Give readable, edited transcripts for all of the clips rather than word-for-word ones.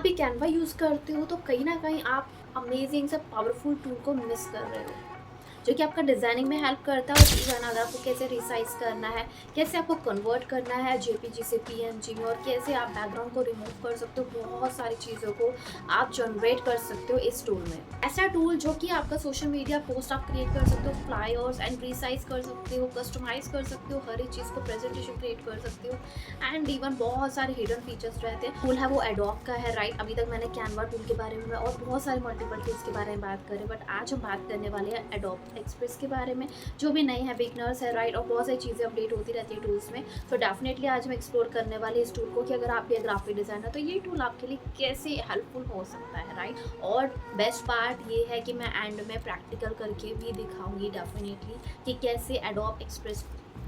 भी Canva use करते हो तो कहीं न कहीं आप अमेज़िंग सा पावरफुल टूल को मिस कर रहे हो, जो कि आपका डिज़ाइनिंग में हेल्प करता है। और इवन अगर आपको कैसे रिसाइज़ करना है, कैसे आपको कन्वर्ट करना है जेपीजी से पीएनजी में, और कैसे आप बैकग्राउंड को रिमूव कर सकते हो, बहुत सारी चीज़ों को आप जनरेट कर सकते हो इस टूल में। ऐसा टूल जो कि आपका सोशल मीडिया पोस्ट आप क्रिएट कर सकते हो, फ्लायर्स एंड रिसाइज़ कर सकते हो, कस्टमाइज़ कर सकते हो, हर एक चीज़ को प्रेजेंटेशन क्रिएट कर सकते हो। एंड इवन बहुत सारे हिडन फीचर्स रहते हैं। टूल है वो एडोब का है, राइट। अभी तक मैंने कैनवा टूल के बारे में और बहुत सारे मल्टीपल टूल्स के बारे में बात करें, बट आज हम बात करने वाले हैं एडोब एक्सप्रेस के बारे में। जो भी नए हैं बिगनर्स है, राइट, और बहुत सारी चीज़ें अपडेट होती रहती है टूल्स में। तो डेफिनेटली आज हम एक्सप्लोर करने वाले इस टूल को कि अगर आप भी ग्राफिक डिज़ाइनर तो ये टूल आपके लिए कैसे हेल्पफुल हो सकता है, राइट। और बेस्ट पार्ट ये है कि मैं एंड में प्रैक्टिकल करके भी दिखाऊंगी डेफिनेटली कि कैसे एडोब एक्सप्रेस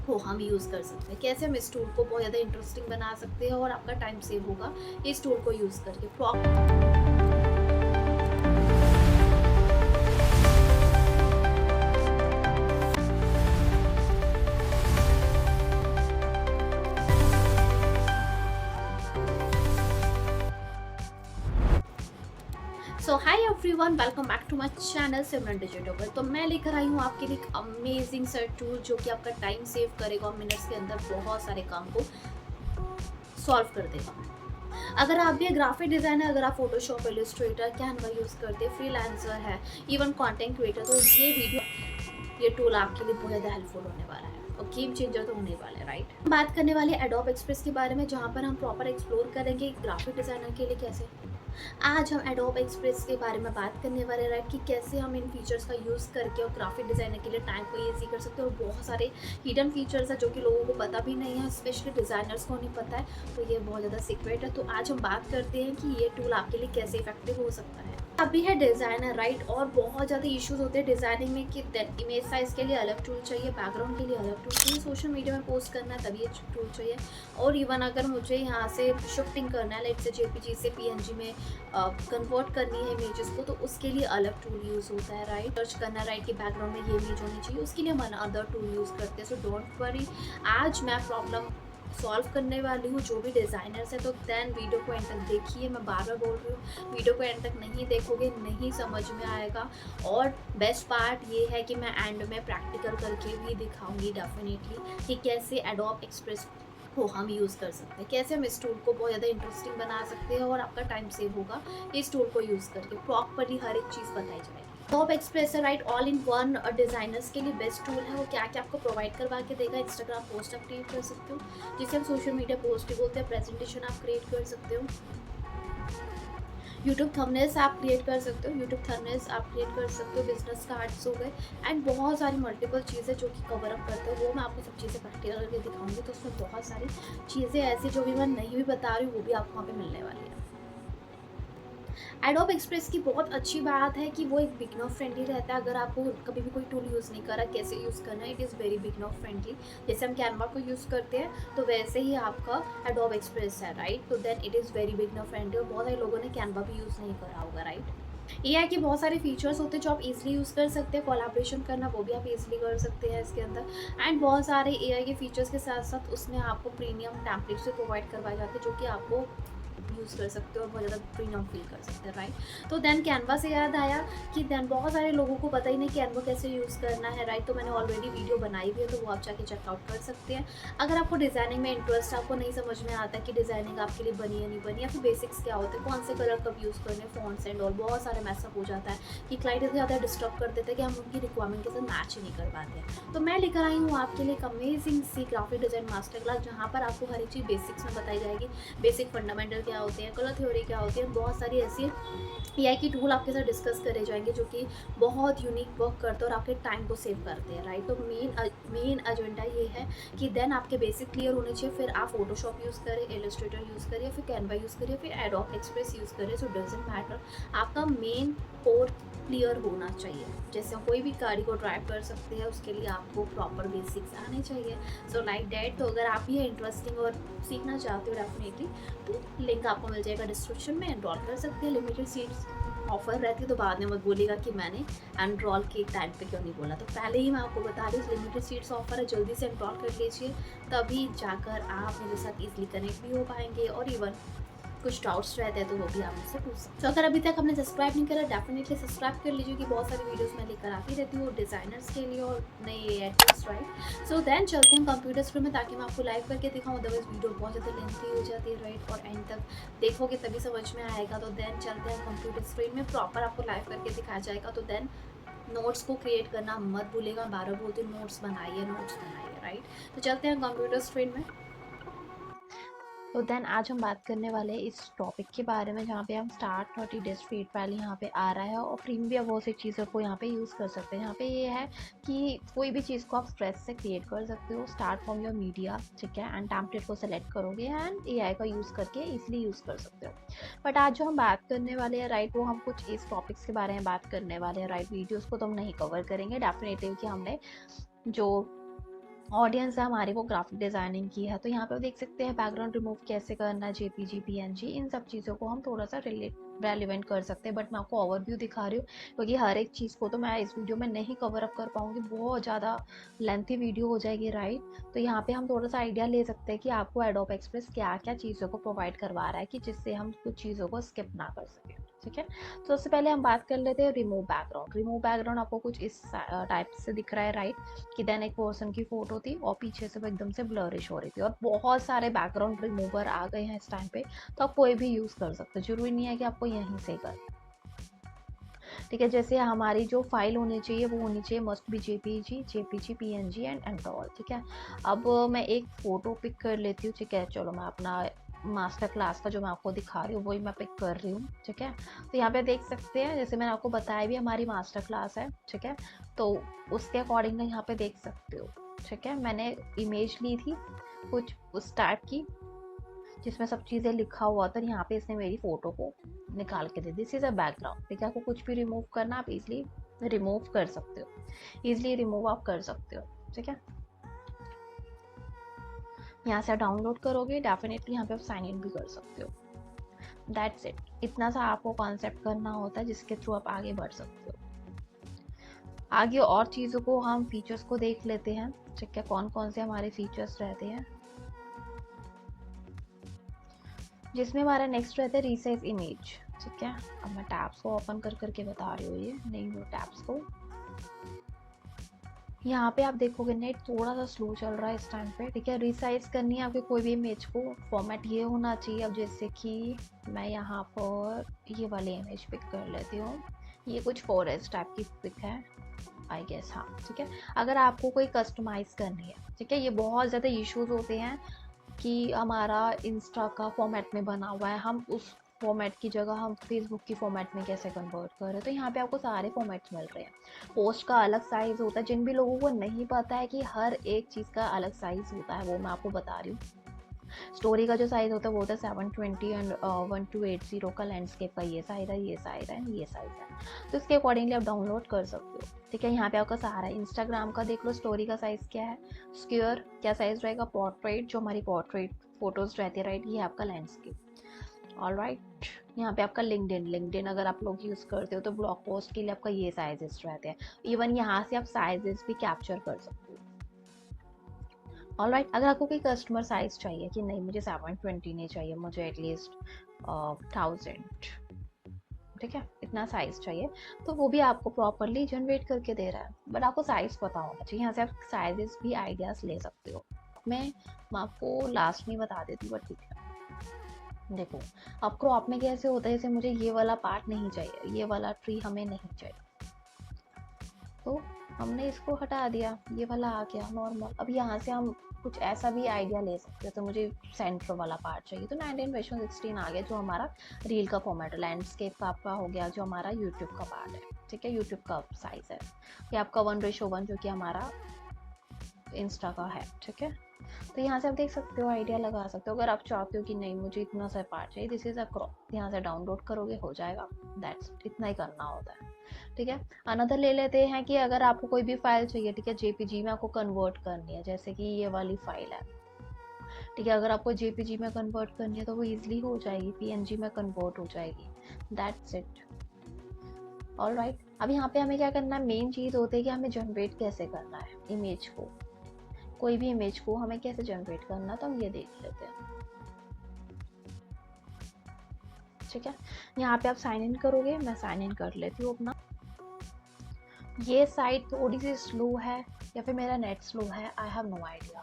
को हम यूज़ कर सकते हैं, कैसे हम इस टूल को बहुत ज़्यादा इंटरेस्टिंग बना सकते हैं और आपका टाइम सेव होगा इस टूल को यूज़ करके। So hi everyone, welcome back to my channel Simran digital. तो मैं लेकर आई हूँ आपके लिए एक अमेजिंग सा टूल जो कि आपका टाइम सेव करेगा और मिनट्स के अंदर बहुत सारे काम को सॉल्व कर देगा। अगर आप भी ग्राफिक डिज़ाइनर, अगर आप फोटोशॉप, इलस्ट्रेटर, कैनवा यूज़ करते हैं, फ्रीलांसर है, इवन कंटेंट क्रिएटर, तो ये टूल आपके लिए बहुत ज़्यादा हेल्पफुल होने वाला है और गेम चेंजर तो होने वाला है, राइट। बात करने वाले एडोब एक्सप्रेस के बारे में, जहाँ पर हम प्रॉपर एक्सप्लोर करेंगे ग्राफिक डिज़ाइनर के लिए कैसे। आज हम एडोब एक्सप्रेस के बारे में बात करने वाले हैं, राइट, कि कैसे हम इन फीचर्स का यूज़ करके और ग्राफिक डिज़ाइनर के लिए टाइम को ईजी कर सकते हैं। और बहुत सारे हिडन फीचर्स हैं जो कि लोगों को पता भी नहीं है, स्पेशली डिज़ाइनर्स को नहीं पता है, तो ये बहुत ज़्यादा सीक्रेट है। तो आज हम बात करते हैं कि ये टूल आपके लिए कैसे इफेक्टिव हो सकता है। अभी है डिज़ाइनर, राइट, और बहुत ज़्यादा इश्यूज होते हैं डिज़ाइनिंग में कि इमेज साइज़ के लिए अलग टूल चाहिए, बैकग्राउंड के लिए अलग टूल चाहिए, सोशल मीडिया में पोस्ट करना है तभी ये टूल चाहिए। और इवन अगर मुझे यहाँ से शिफ्टिंग करना है, लाइक से जेपीजी से पीएनजी में कन्वर्ट करनी है इमेजेस को, तो उसके लिए अलग टूल यूज़ होता है, राइट। सर्च करना है, राइट, कि बैकग्राउंड में ये इमेज होनी चाहिए, उसके लिए हम अदर टूल यूज़ करते हैं। सो डोंट वरी, आज मैं प्रॉब्लम सॉल्व करने वाली हूँ जो भी डिज़ाइनर्स है। तो दैन वीडियो को एंड तक देखिए, मैं बार बार बोल रही हूँ, वीडियो को एंड तक नहीं देखोगे नहीं समझ में आएगा। और बेस्ट पार्ट ये है कि मैं एंड में प्रैक्टिकल करके भी दिखाऊंगी डेफिनेटली कि कैसे एडोब एक्सप्रेस को हम यूज़ कर सकते हैं, कैसे हम इस टूल को बहुत ज़्यादा इंटरेस्टिंग बना सकते हैं और आपका टाइम सेव होगा इस टूल को यूज़ करके। प्रॉपरली हर एक चीज़ बताई जाएगी। टॉप एक्सप्रेस है, right, all in one designers के लिए बेस्ट टूल है। वो क्या क्या आपको प्रोवाइड करवा के देगा। इंस्टाग्राम पोस्ट आप क्रिएट कर सकते हो, जिसे हम सोशल मीडिया पोस्ट भी बोलते हैं, प्रेजेंटेशन आप क्रिएट कर सकते हो, यूट्यूब थंबनेल्स आप क्रिएट कर सकते हो, यूट्यूब थंबनेल्स आप क्रिएट कर सकते हो, बिजनेस कार्ड्स हो गए, एंड बहुत सारी मल्टीपल चीज़ें जो कि कवर अप करते हो। वो मैं आपको सब चीज़ें प्रैक्टिकल करके दिखाऊंगी। तो उसमें बहुत सारी चीज़ें ऐसी जो भी मैं नहीं भी बता रही हूँ वो भी आपको वहाँ पे मिलने वाली है। एडोब एक्सप्रेस की बहुत अच्छी बात है कि वो एक बिगनर फ्रेंडली रहता है। अगर आपको कभी भी कोई टूल यूज़ नहीं करा कैसे यूज़ करना है, it is very beginner friendly. जैसे हम कैनवा को यूज़ करते हैं तो वैसे ही आपका एडोब एक्सप्रेस है, राइट। तो then it is very beginner friendly. और बहुत सारे लोगों ने कैनवा भी यूज़ नहीं करा होगा, राइट। ये है कि बहुत सारे फीचर्स होते हैं जो आप इजीली यूज़ कर सकते हैं। कोलैबोरेशन करना वो भी आप इजीली कर सकते हैं इसके अंदर। एंड बहुत सारे एआई के फीचर्स के साथ साथ उसमें आपको प्रीमियम टेम्पलेट्स भी प्रोवाइड करवाए जाते हैं जो कि आपको यूज़ कर सकते हो और बहुत ज़्यादा प्रीमियम फील कर सकते हैं, राइट। तो देन कैनवा से याद आया कि देन बहुत सारे लोगों को पता ही नहीं कैनवा कैसे यूज़ करना है, राइट। तो मैंने ऑलरेडी वीडियो बनाई हुई है, तो वो आप जाके चेकआउट कर सकते हैं। अगर आपको डिज़ाइनिंग में इंटरेस्ट, आपको नहीं समझ में आता कि डिज़ाइनिंग आपके लिए बनी या नहीं बनी, या फिर बेसिक्स क्या होते हैं, कौन से कलर कब यूज़ करने, फॉन्ट्स एंड और बहुत सारे मैसअप हो जाता है कि क्लाइंट इतना ज़्यादा डिस्टर्ब कर देते हैं कि हम उनकी रिक्वायरमेंट के साथ मैच ही नहीं कर पाते हैं। तो मैं लेकर आई हूँ आपके लिए एक अमेजिंग सी ग्राफिक डिज़ाइन मास्टर क्लास, जहाँ पर आपको हर एक चीज़ बेसिक्स में बताई जाएगी। बेसिक फंडामेंटल क्या होते हैं, कलर थ्योरी क्या होती है, बहुत सारी ऐसी एआई की टूल आपके साथ डिस्कस करे जाएंगे जो कि बहुत यूनिक वर्क करते हैं और आपके टाइम को सेव करते हैं, राइट। तो मेन एजेंडा ये है कि देन आपके बेसिक क्लियर होने चाहिए, फिर आप फोटोशॉप यूज़ करें, इलस्ट्रेटर यूज़ करिए, फिर कैनवा यूज़ करिए, फिर एडोब एक्सप्रेस यूज़ करें। सो डजेंट मैटर, आपका मेन कोर क्लियर होना चाहिए। जैसे हम कोई भी गाड़ी को ड्राइव कर सकते हैं उसके लिए आपको प्रॉपर बेसिक्स आने चाहिए। So like that. तो अगर आप भी इंटरेस्टिंग और सीखना चाहते हो डेफिनेटली, तो लिंक आपको मिल जाएगा डिस्क्रिप्शन में, एनरोल कर सकते हैं। लिमिटेड सीट्स ऑफर रहती है, तो बाद में मत बोलेगा कि मैंने एनरोल के टाइम पे क्यों नहीं बोला। तो पहले ही मैं आपको बता रही हूँ लिमिटेड सीट्स ऑफर है, जल्दी से एनरोल कर लीजिए, तभी जाकर आप मेरे साथ ईजिली कनेक्ट भी हो पाएंगे और इवन कुछ डाउट्स रहते हैं तो वो भी आप मुझसे पूछ सकते हो। तो अगर अभी तक आपने सब्सक्राइब नहीं करा, डेफिनेटली सब्सक्राइब कर लीजिए कि बहुत सारी वीडियोस मैं लेकर आती रहती हूँ डिज़ाइनर्स के लिए और नए एडिट्स, राइट। सो देन चलते हैं कंप्यूटर स्क्रीन में, ताकि मैं आपको लाइव करके दिखाऊँ, अदरवाइज वीडियो बहुत ज़्यादा लेंथी हो जाती है, राइट। और एंड तक देखोगे तभी समझ में आएगा। तो देन चलते हैं कंप्यूटर स्क्रीन में, प्रॉपर आपको लाइव करके दिखाया जाएगा। तो देन नोट्स को क्रिएट करना मत भूलिएगा, 12 बोलती हूँ नोट्स बनाइए, नोट्स बनाइए, राइट। तो चलते हैं कंप्यूटर स्क्रीन में। तो देन आज हम बात करने वाले हैं इस टॉपिक के बारे में, जहाँ पे हम स्टार्ट 30 डेज फ्री ट्रायल यहाँ पे आ रहा है, और प्रीमियम भी आप बहुत सी चीज़ों को यहाँ पे यूज़ कर सकते हैं। यहाँ पे ये है कि कोई भी चीज़ को आप स्ट्रेस से क्रिएट कर सकते हो, स्टार्ट फ्रॉम योर मीडिया, ठीक है, एंड टेम्पलेट को सेलेक्ट करोगे एंड एआई का यूज़ करके इजिली यूज़ कर सकते हो। बट आज जो हम बात करने वाले हैं, राइट, वो हम कुछ इस टॉपिक्स के बारे में बात करने वाले हैं, राइट। वीडियोज़ को तो हम नहीं कवर करेंगे डेफिनेटली, कि हमने जो ऑडियंस है हमारी वो ग्राफिक डिज़ाइनिंग की है। तो यहाँ पे देख सकते हैं बैकग्राउंड रिमूव कैसे करना है, जेपीजी, पीएनजी, इन सब चीज़ों को हम थोड़ा सा रेलिवेंट कर सकते हैं। बट मैं आपको ओवरव्यू दिखा रही हूँ, क्योंकि हर एक चीज़ को तो मैं इस वीडियो में नहीं कवर अप कर पाऊंगी, बहुत ज़्यादा लेंथी वीडियो हो जाएगी, राइट। तो यहाँ पे हम थोड़ा सा आइडिया ले सकते हैं कि आपको एडोब एक्सप्रेस क्या क्या चीज़ों को प्रोवाइड करवा रहा है, कि जिससे हम कुछ चीज़ों को स्किप ना कर सकें, ठीक है। तो सबसे पहले हम बात कर लेते हैं रिमूव बैकग्राउंड। रिमूव बैकग्राउंड आपको कुछ इस टाइप से दिख रहा है, राइट, कि देन एक पर्सन की फोटो थी और पीछे से वो एकदम से ब्लरिश हो रही थी, और बहुत सारे बैकग्राउंड रिमूवर आ गए हैं इस टाइम पे। तो आप कोई भी यूज़ कर सकते हो, जरूरी नहीं है कि आपको यहीं से करना, ठीक है। जैसे हमारी जो फाइल होनी चाहिए वो होनी चाहिए must be JPG, PNG and एमटॉल, ठीक है। अब मैं एक फ़ोटो पिक कर लेती हूँ, ठीक है। चलो मैं अपना मास्टर क्लास का जो मैं आपको दिखा रही हूँ वही मैं पिक कर रही हूँ, ठीक है। तो यहाँ पे देख सकते हैं, जैसे मैंने आपको बताया भी हमारी मास्टर क्लास है, ठीक है। तो उसके अकॉर्डिंग यहाँ पे देख सकते हो, ठीक है। मैंने इमेज ली थी कुछ उस टाइप की, जिसमें सब चीज़ें लिखा हुआ था। यहाँ पे इसने मेरी फ़ोटो को निकाल के दे, दिस इज़ अ बैकग्राउंड, ठीक है। आपको कुछ भी रिमूव करना आप इजीली रिमूव कर सकते हो, इजीली रिमूव आप कर सकते हो, ठीक है। यहाँ से डाउनलोड करोगे, डेफिनेटली यहाँ पे आप साइन इन भी कर सकते हो। दैट्स इट, इतना सा आपको कॉन्सेप्ट करना होता है, जिसके थ्रू आप आगे बढ़ सकते हो। आगे और चीज़ों को हम फीचर्स को देख लेते हैं, ठीक है, कौन कौन से हमारे फीचर्स रहते हैं। जिसमें हमारा नेक्स्ट रहता है रीसाइज इमेज, ठीक है। अब मैं टैब्स को ओपन कर करके बता रही हूँ, ये नहीं हो टैब्स को। यहाँ पे आप देखोगे नेट थोड़ा सा स्लो चल रहा है इस टाइम पे, ठीक है। रिसाइज करनी है आपके कोई भी इमेज को, फॉर्मेट ये होना चाहिए। अब जैसे कि मैं यहाँ पर ये वाली इमेज पिक कर लेती हूँ, ये कुछ फॉरेस्ट टाइप की पिक है आई गेस, हाँ, ठीक है। अगर आपको कोई कस्टमाइज करनी है, ठीक है, ये बहुत ज़्यादा इश्यूज होते हैं कि हमारा इंस्टा का फॉर्मेट में बना हुआ है, हम उस फॉर्मेट की जगह हम फेसबुक की फॉर्मेट में कैसे कन्वर्ट कर रहे हैं। तो यहाँ पे आपको सारे फॉर्मेट्स मिल रहे हैं। पोस्ट का अलग साइज़ होता है, जिन भी लोगों को नहीं पता है कि हर एक चीज़ का अलग साइज़ होता है, वो मैं आपको बता रही हूँ। स्टोरी का जो साइज़ होता है वो होता है 720 एंड 1280 का, लैंडस्केप का ये साइज़ है, ये साइज़ है, ये साइज़ है। तो इसके अकॉर्डिंगली आप डाउनलोड कर सकते हो, ठीक है। यहाँ पे आपका सहारा है। इंस्टाग्राम का देख लो, स्टोरी का साइज़ क्या है, स्क्वायर क्या साइज़ रहेगा, पोर्ट्रेट जो हमारी पोर्ट्रेट फोटोज़ रहती है, राइट, ये आपका लैंडस्केप। ऑल राइट, यहाँ पे आपका लिंक्डइन अगर आप लोग यूज़ करते हो तो ब्लॉग पोस्ट के लिए आपका ये साइजेस रहते हैं। इवन यहाँ से आप साइजेस भी कैप्चर कर सकते हो। ऑलराइट, अगर आपको कोई कस्टमर साइज चाहिए कि नहीं मुझे 720 नहीं चाहिए, मुझे एटलीस्ट 1000, ठीक है, इतना साइज चाहिए, तो वो भी आपको प्रॉपरली जनरेट करके दे रहा है। बट आपको साइज पता होना चाहिए, यहाँ से आप साइजेस भी आइडियाज ले सकते हो। मैं आपको लास्ट में बता देती हूँ, बट ठीक है। देखो, अब क्रॉप में कैसे होता है, जैसे मुझे ये वाला पार्ट नहीं चाहिए, ये वाला ट्री हमें नहीं चाहिए, तो हमने इसको हटा दिया, ये वाला आ गया नॉर्मल। अब यहाँ से हम कुछ ऐसा भी आइडिया ले सकते हैं, तो मुझे सेंटर वाला पार्ट चाहिए, तो 19:16 आ गया, जो हमारा रील का फॉर्मेट है। लैंडस्केप का आपका हो गया, जो हमारा यूट्यूब का पार्ट है, ठीक है, यूट्यूब का साइज है। ये आपका 1:1 जो कि हमारा इंस्टा का है, ठीक है। तो यहाँ से आप देख सकते हो, आइडिया लगा सकते हो। अगर आप चाहते हो कि नहीं मुझे इतना सा पार्ट चाहिए, दिस इज अ क्रॉप, यहाँ से डाउनलोड करोगे हो जाएगा। दैट्स इतना ही करना होता है, ठीक है। अनदर ले लेते हैं कि अगर आपको कोई भी फाइल चाहिए, ठीक है, जेपीजी में आपको कन्वर्ट करनी है, जैसे कि ये वाली फाइल है, ठीक है। अगर आपको जेपीजी में कन्वर्ट करनी है तो वो ईजिली हो जाएगी, पीएनजी में कन्वर्ट हो जाएगी। That's it, all right. अब यहाँ पे हमें क्या करना है, मेन चीज़ होती है कि हमें जनरेट कैसे करना है इमेज को, कोई भी इमेज को हमें कैसे जनरेट करना, तो हम ये देख लेते हैं। ठीक है। यहाँ पे आप साइन इन करोगे, मैं साइन इन कर लेती हूँ अपना। ये साइट थोड़ी सी स्लो है या फिर मेरा नेट स्लो है, I have no idea,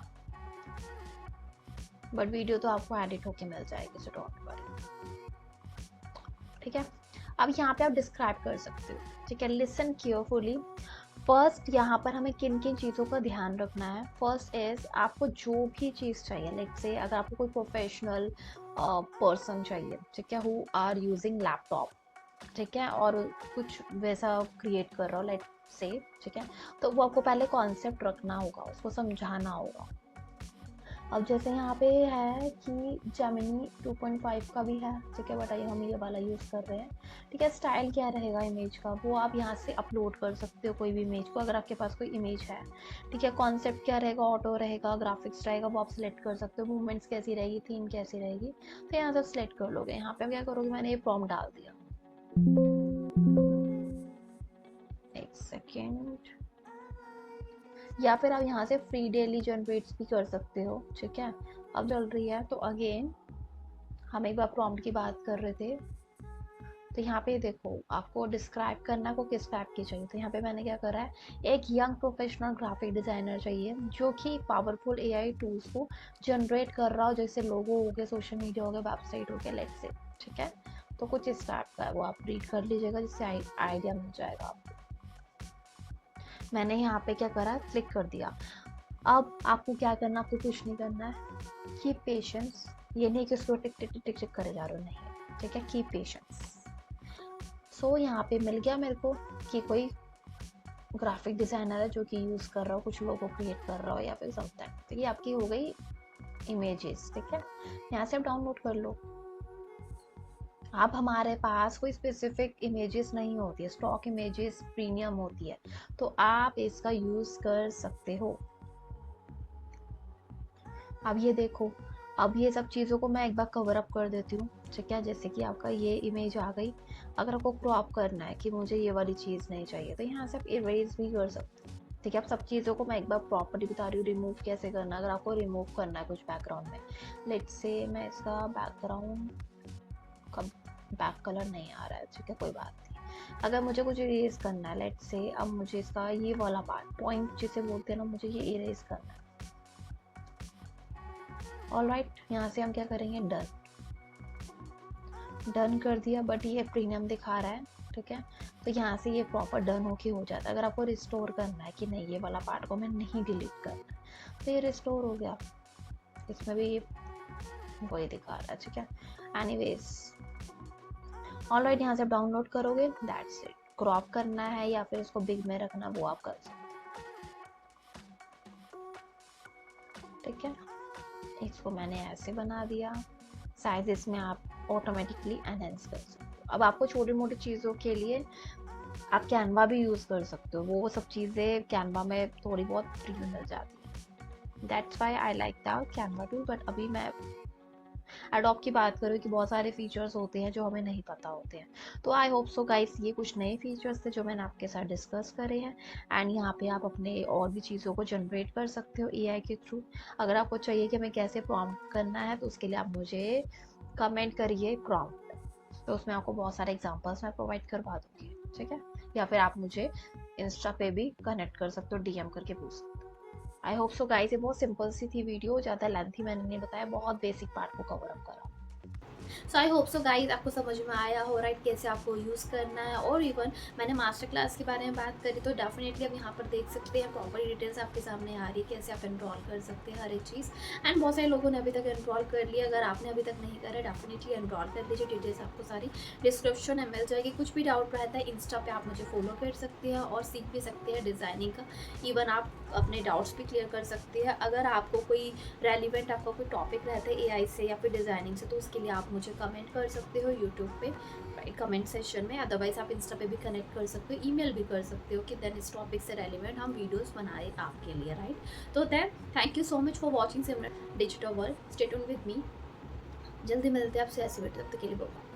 but video तो आपको एडिट होके मिल जाएगी, सो डोंट वरी। ठीक है, अब यहाँ पे आप डिस्क्राइब कर सकते हो। ठीक है, लिसन केयरफुली। फर्स्ट यहाँ पर हमें किन किन चीज़ों का ध्यान रखना है। फर्स्ट इज आपको जो भी चीज़ चाहिए, लेट्स से अगर आपको कोई प्रोफेशनल पर्सन चाहिए, ठीक है, हु आर यूजिंग लैपटॉप, ठीक है, और कुछ वैसा क्रिएट कर रहा हो लेट से, ठीक है, तो वो आपको पहले कॉन्सेप्ट रखना होगा, उसको समझाना होगा। अब जैसे यहाँ पे है कि जेमिनी 2.5 का भी है, ठीक है, बट हम ये वाला यूज़ कर रहे हैं। ठीक है, स्टाइल क्या रहेगा इमेज का, वो आप यहाँ से अपलोड कर सकते हो कोई भी इमेज को, अगर आपके पास कोई इमेज है। ठीक है, कॉन्सेप्ट क्या रहेगा, ऑटो रहेगा, ग्राफिक्स रहेगा, वो आप सिलेक्ट कर सकते हो। मूवमेंट्स कैसी रहेगी, थीम कैसी रहेगी, तो यहाँ से सिलेक्ट कर लोगे। यहाँ पे क्या करोगे, मैंने ये प्रॉम्प्ट डाल दिया, एक सेकेंड, या फिर आप यहाँ से फ्री डेली जनरेट्स भी कर सकते हो। ठीक है, अब चल रही है, तो अगेन हम एक बार प्रॉम्प्ट की बात कर रहे थे, तो यहाँ पे देखो आपको डिस्क्राइब करना को किस टाइप की चाहिए, तो यहाँ पे मैंने क्या करा है, एक यंग प्रोफेशनल ग्राफिक डिजाइनर चाहिए जो कि पावरफुल एआई टूल्स को जनरेट कर रहा हो, जैसे लोगो हो गए, सोशल मीडिया हो गया, वेबसाइट हो गया, लेट्स से। ठीक है, तो कुछ इस टाइप का है, वो आप रीड कर लीजिएगा, जिससे आइडिया मिल जाएगा आपको। मैंने यहाँ पे क्या करा, क्लिक कर दिया। अब आपको क्या करना, आपको कुछ नहीं करना है, कीप पेशेंस। ये नहीं कि उसको टिक टिक टिक टिक करे जा रहे हो, नहीं, ठीक है, कीप पेशेंस। सो यहाँ पे मिल गया मेरे को कि कोई ग्राफिक डिजाइनर है जो कि यूज़ कर रहा हो, कुछ लोगों क्रिएट कर रहा हो या फिर समथिंग। तो ये आपकी हो गई इमेजेस। ठीक है, यहाँ से आप डाउनलोड कर लो। अब हमारे पास कोई स्पेसिफिक इमेजेस नहीं होती है, स्टॉक इमेजेस प्रीमियम होती है, तो आप इसका यूज कर सकते हो। अब ये देखो, अब ये सब चीज़ों को मैं एक बार कवर अप कर देती हूँ। ठीक है, जैसे कि आपका ये इमेज आ गई, अगर आपको क्रॉप करना है कि मुझे ये वाली चीज़ नहीं चाहिए, तो यहाँ से आप इरेज भी कर सकते हो। ठीक है, अब सब चीज़ों को मैं एक बार प्रॉपर्ली बता रही हूँ, रिमूव कैसे करना है। अगर आपको रिमूव करना है कुछ बैकग्राउंड में, लेट्स से मैं इसका बैकग्राउंड का बैक कलर नहीं आ रहा है, ठीक है, कोई बात नहीं। अगर मुझे कुछ इरेज करना है, लेट्स से अब मुझे इसका ये वाला पार्ट, पॉइंट जिसे बोलते हैं ना, मुझे ये इरेज करना है। ऑलराइट, यहाँ से हम क्या करेंगे, डन। डन कर दिया, बट ये प्रीमियम दिखा रहा है। ठीक है, तो यहाँ से ये प्रॉपर डन होके हो जाता है। अगर आपको रिस्टोर करना है कि नहीं, ये वाला पार्ट को मैं नहीं डिलीट करना, तो ये रिस्टोर हो गया, इसमें भी वही दिखा रहा है। ठीक है, एनीवेज, ऑलराइट, यहाँ से डाउनलोड करोगे, दैट्स इट। क्रॉप करना है या फिर इसको बिग में रखना, वो आप कर सकते। ठीक है, इसको मैंने ऐसे बना दिया, साइज इसमें आप ऑटोमेटिकली एनहेंस कर सकते हो। अब आपको छोटी मोटी चीज़ों के लिए आप कैनवा भी यूज़ कर सकते हो, वो सब चीज़ें कैनवा में थोड़ी बहुत फ्री में मिल जाती है। That's why I like the Canva tool, but अभी मैं एडोब की बात करूँ कि बहुत सारे फीचर्स होते हैं जो हमें नहीं पता होते हैं। तो आई होप सो गाइस, ये कुछ नए फीचर्स थे जो मैंने आपके साथ डिस्कस करे हैं। एंड यहाँ पे आप अपने और भी चीज़ों को जनरेट कर सकते हो एआई के थ्रू। अगर आपको चाहिए कि हमें कैसे प्रॉम्प्ट करना है, तो उसके लिए आप मुझे कमेंट करिए प्रॉम्प्ट, तो उसमें आपको बहुत सारे एग्जांपल्स मैं प्रोवाइड करवा दूँगी। ठीक है, या फिर आप मुझे इंस्टा पे भी कनेक्ट कर सकते हो, डीएम करके पूछ सकते हो। आई होप सो गाइस, ये बहुत सिंपल सी थी वीडियो, ज़्यादा लेंथी मैंने नहीं बताया, बहुत बेसिक पार्ट को कवर अप करा। सो आई होप सो गाइज आपको समझ में आया हो, राइट, कैसे आपको यूज़ करना है। और इवन मैंने मास्टर क्लास के बारे में बात करी, तो डेफिनेटली आप यहाँ पर देख सकते हैं, प्रॉपर डिटेल्स आपके सामने आ रही है, कैसे आप एनरोल कर सकते हैं हर एक चीज़। एंड बहुत सारे लोगों ने अभी तक एनरोल कर लिया, अगर आपने अभी तक नहीं करा, डेफिनेटली एनरोल कर लीजिए। डिटेल्स आपको सारी डिस्क्रिप्शन में मिल जाएगी। कुछ भी डाउट रहता है, इंस्टा पे आप मुझे फॉलो कर सकते हैं और सीख भी सकते हैं डिज़ाइनिंग का। इवन आप अपने डाउट्स भी क्लियर कर सकते हैं। अगर आपको कोई रेलिवेंट आपका कोई टॉपिक रहता है एआई से या फिर डिज़ाइनिंग से, तो उसके लिए आप मुझे कमेंट कर सकते हो यूट्यूब पे कमेंट सेक्शन में। अदरवाइज आप इंस्टा पे भी कनेक्ट कर सकते हो, ईमेल भी कर सकते हो कि देन इस टॉपिक से रेलिवेंट हम वीडियोस बनाए आपके लिए, राइट। तो then thank you so much for watching Simran digital world. Stay tuned with me, जल्दी मिलते हैं आपसे ऐसे वीडियो, तब तक के लिए बाय।